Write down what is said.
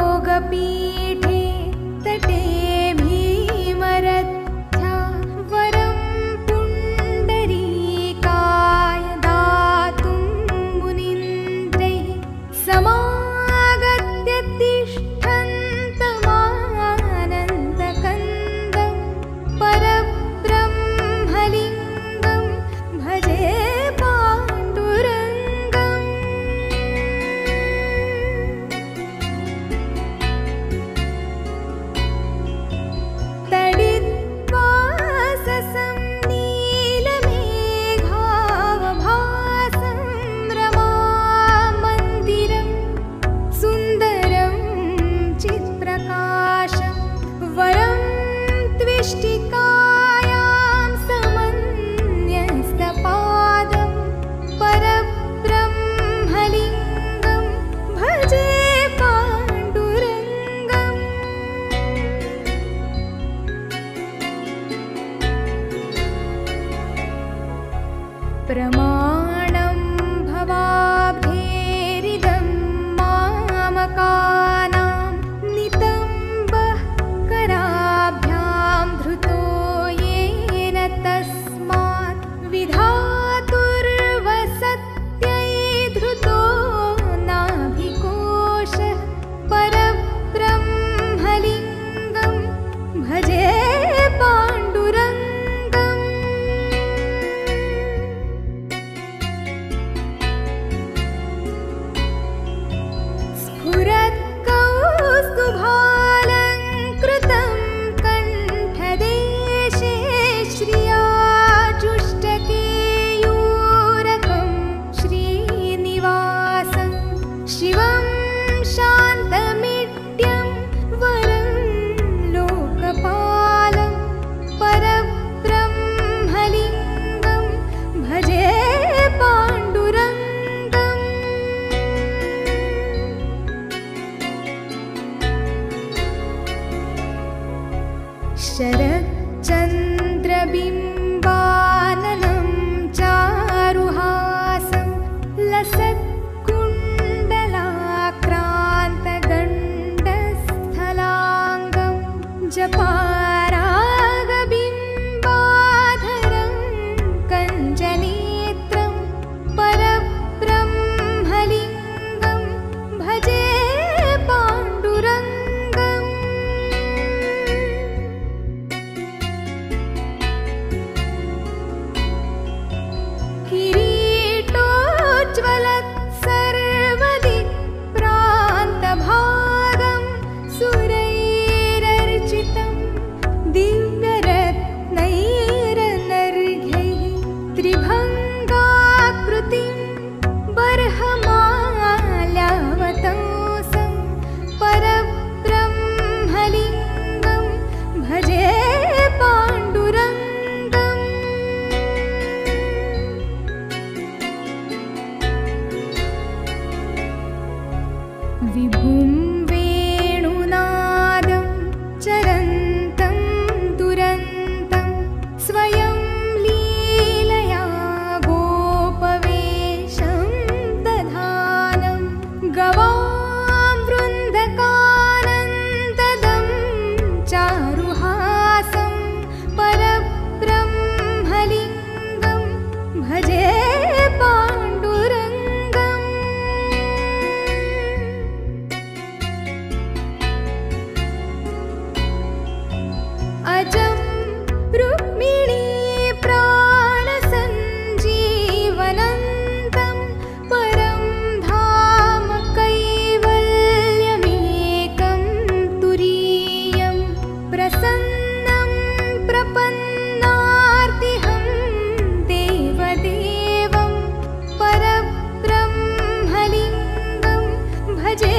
महायोगपीठे तटे भीमरथ्या वरं पुण्डरीकाय दातुं मुनीन्द्रैः समागत्य तिष्ठन्तमानन्दकन्दं परब्रह्मलिङ्गं भजे ष्टिकायां समन्यस्तपादं परब्रह्मलिङ्गं भजे पाण्डुरङ्गम् प्रमाणं भवाब्धेरिदं मामकानां नितम्बः कराभ्यां धृतो येन तस्मात् विधातुर्वसत्यै धृतो नाभिकोशः परब्रह्मलिङ्गं भजे पाण्डुरङ्गम् स्फुरत्कौस्तुभालङ्कृतं कण्ठदेशे श्रियाजुष्टकेयूरकं श्रीनिवासं शिवं शान्तमिड्यं वरं लोकपालं परब्रह्मलिङ्गं भजे पाण्डुरङ्गम् शरच्चन्द्रबिम्बाननं चारुहासं लसत्कुण्डलाक्रान्तगण्डस्थलाङ्गं जपारागबिम्बाधरं कञ्जनेत्रं परब्रह्मलिङ्गं भजे पाण्डुरङ्गम् किरीटोज्ज्वलत्सर्वदिक्प्रान्तभागं सुरैरर्चितं दिव्यरत्नैरनर्घ्यैः त्रिभङ्गाकृतिं बर्हमाल्यावतंसं परब्रह्मलिङ्गं भजे पाण्डुरङ्गम् विभुं वेणुनादं चरन्तं दुरन्तं स्वयं लीलया गोपवेशं दधानं गवां वृन्दकानन्ददं चारुहासं परब्रह्मलिङ्गं भजे पाण्डुरङ्गम् अजं रुक्मिणी प्राणसञ्जीवनन्तं परं धाम कैवल्यमेकं तुरीयं प्रसन्नं प्रपन्नार्तिहं देवदेवं परब्रह्मलिङ्गं भजे